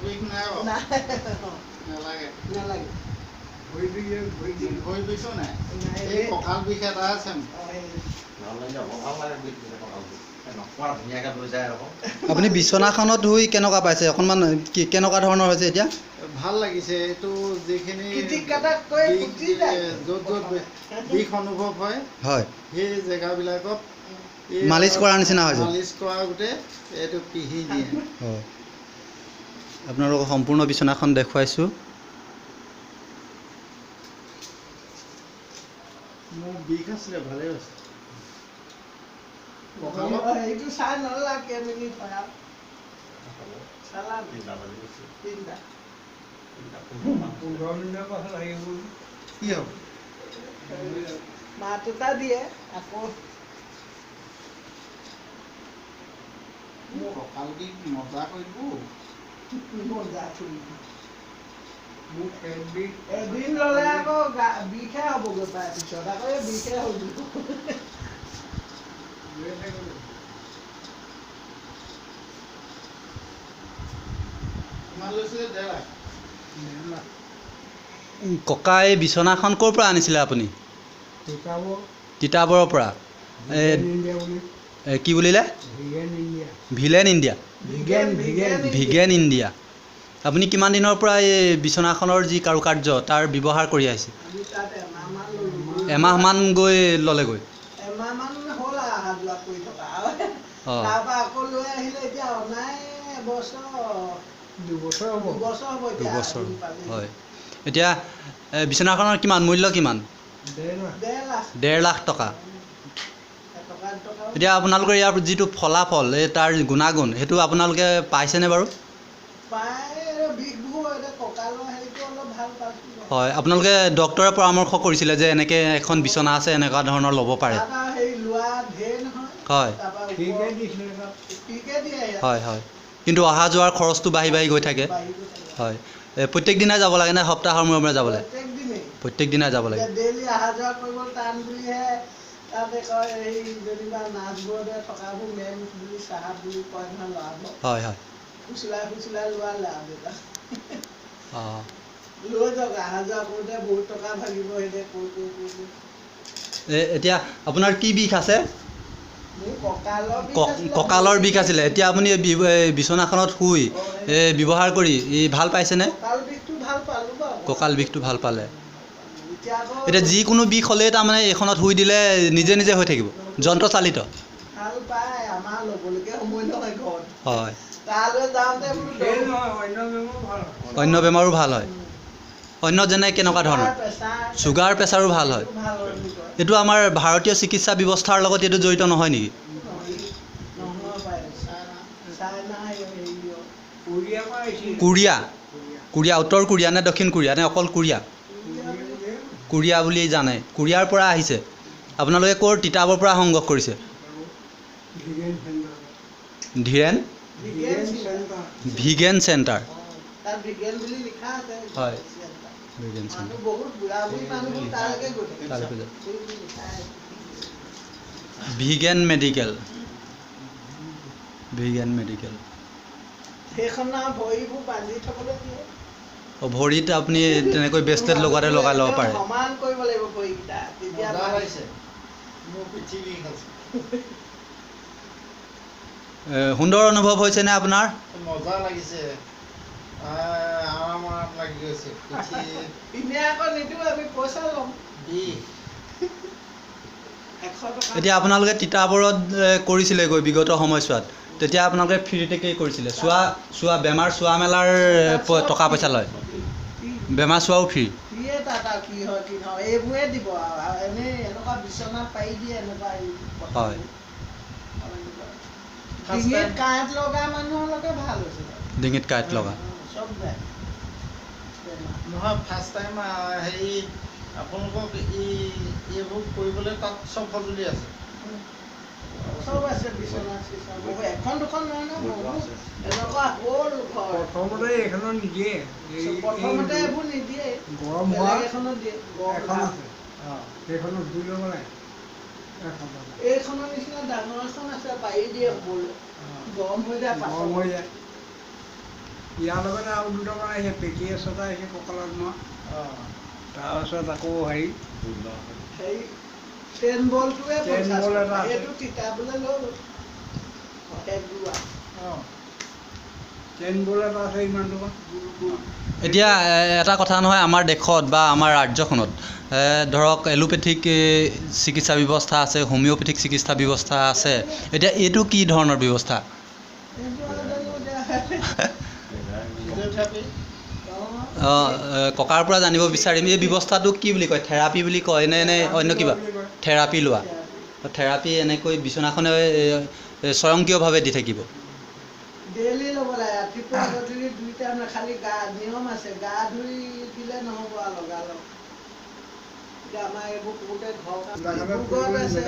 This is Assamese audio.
বিষ নাই নালাগে নালাগে ভৰি বিষো নাই এই কঁকাল বিষ এটা আছে আপুনি বিছনাখনত শুই কেনেকুৱা পাইছে অকণমান কেনেকুৱা ধৰণৰ হৈছে এতিয়া ভাল লাগিছে এইটো যিখিনি য'ত য'ত বিষ অনুভৱ হয় হয় সেই জেগাবিলাকত মালিচ কৰাৰ নিচিনা হৈছে মালিচ কৰা গোটেই এইটো পিহি দিয়ে হয় আপোনালোকক সম্পূৰ্ণ বিছনাখন দেখুৱাইছোঁ মোৰ বিষ আছিলে ভালে হৈছে এইটো চাই নললা কেইমিনিট হয় চালা তিনিটা 15 মিনিটৰ পাছত আহিব কি হ'ব মাত এটা দিয়ে আকৌ মোৰ কঁকাল বিষ মজা কৰিব মজা কৰিব মোক এদিন ল'লে আকৌ বিষে হ'বগৈ পায় পিছত আকৌ এই বিষে হ'ব কিমান লৈছিলে 1.5 লাখ ককা এই বিছনাখন ক'ৰ পৰা আনিছিলে আপুনি তিতাবৰৰ পৰা কি বুলিলে ভিলেন ইণ্ডিয়া ভিগেন ইণ্ডিয়া আপুনি কিমান দিনৰ পৰা এই বিছনাখনৰ যি কাৰুকাৰ্য তাৰ ব্যৱহাৰ কৰি আহিছে এমাহমান গৈ ল'লেগৈ এমাহমান হ'ল অহা যোৱা কৰি থকা তাৰপৰা আকৌ লৈ আহিলে এতিয়া অনাই দুবছৰ হ'ব হয় এতিয়া বিছনাখনৰ কিমান মূল্য কিমান 1.5 লাখ টকা এতিয়া আপোনালোকৰ ইয়াৰ যিটো ফলাফল এই তাৰ গুণাগুণ সেইটো আপোনালোকে পাইছেনে বাৰু হয় আপোনালোকে ডক্তৰে পৰামৰ্শ কৰিছিলে যে এনেকৈ এখন বিছনা আছে এনেকুৱা ধৰণৰ ল'ব পাৰে হয় হয় হয় কিন্তু অহা যোৱাৰ খৰচটো বাঢ়ি বাঢ়ি গৈ থাকে হয় প্ৰত্যেক দিনাই যাব লাগে নে সপ্তাহৰ মূৰে মূৰে যাব লাগে প্ৰত্যেক দিনাই যাব লাগে হয় হয় অঁ এতিয়া আপোনাৰ কি বিষ আছে কঁকালৰ বিষ আছিলে এতিয়া আপুনি বিছনাখনত শুই ব্যৱহাৰ কৰি ভাল পাইছেনে কঁকাল বিষটো ভাল পালে এতিয়া যিকোনো বিষ হ'লেই তাৰমানে এইখনত শুই দিলে নিজে নিজে হৈ থাকিব যন্ত্ৰচালিত হয় অন্য বেমাৰো ভাল হয় অন্য যেনে কেনেকুৱা ধৰণৰ চুগাৰ প্ৰেছাৰো ভাল হয় এইটো আমাৰ ভাৰতীয় চিকিৎসা ব্যৱস্থাৰ লগত এইটো জড়িত নহয় নেকি কোৰিয়া উত্তৰ কোৰিয়া নে দক্ষিণ কোৰিয়া নে অকল কোৰিয়া বুলি জানে কোৰিয়াৰ পৰা আহিছে আপোনালোকে ক'ৰ তিতাবৰ পৰা সংগ্ৰহ কৰিছে ধীৰেন ভিগেন চেণ্টাৰ হয় ভিগেন মেডিকেল ভৰিত আপুনি তেনেকৈ ব্ৰেচলেট লগাই ল'ব পাৰে সুন্দৰ অনুভৱ হৈছেনে আপোনাৰ মজা লাগিছে আৰামত লাগি গৈছে এতিয়া আপোনালোকে তিতাবৰত কৰিছিলেগৈ বিগত সময়ছোৱাত তেতিয়া আপোনালোকে ফ্ৰীতে কৰিছিলে বেমাৰ চোৱা মেলাৰ টকা পইচা লয় বেমাৰ চোৱাও ফ্ৰী হয় ডিঙিত কাঁইট লগা নহয় ফাৰ্ষ্ট টাইম হেৰি আপোনালোকক এইবোৰ কৰিবলৈ তাত চব সঁজুলি আছে প্ৰথমতে এইখনত নিদিয়ে এইবোৰ নিদিয়ে গৰম হোৱা সেইখনত ধুই ল'ব লাগে এইখনৰ নিচিনা ডাঙৰ এখন আছে পাৰি দিয়ে গৰম হৈ যায় ইয়াৰ লগতে আৰু দুটামান আহিছে PTS এটা আহিছে কঁকালত মৰা তাৰপিছত আকৌ হেৰি সেই 10 বলটোৱে 10 বল এটা আছে। এইটো তিতাবলৈ লৈ গ'ল এক দুৱা চেইন বল এটা আছে ইমান টকা এতিয়া এটা কথা নহয় আমাৰ দেশত বা আমাৰ ৰাজ্যখনত ধৰক এলোপেথিক চিকিৎসা ব্যৱস্থা আছে হোমিঅ'পেথিক চিকিৎসা ব্যৱস্থা আছে এতিয়া এইটো কি ধৰণৰ ব্যৱস্থা ফিজিঅ'থেৰাপি ককাৰ পৰা জানিব বিচাৰিম এই ব্যৱস্থাটো কি বুলি কয় থেৰাপি বুলি কয় নে অন্য কিবা থেৰাপি লোৱা থেৰাপি এনেকৈ বিচনাখনে স্বয়ংক্ৰিয়ভাৱে দি থাকিব ডেইলি ল'ব লাগে ৰাতিপুৱা গধূলি 2 টাইম খালি গা নিয়ম আছে গা ধুই দিলে নহ'ব আৰু লগালগ এতিয়া আমাৰ এইবোৰ কৰোঁতে ঘৰ কাম আছে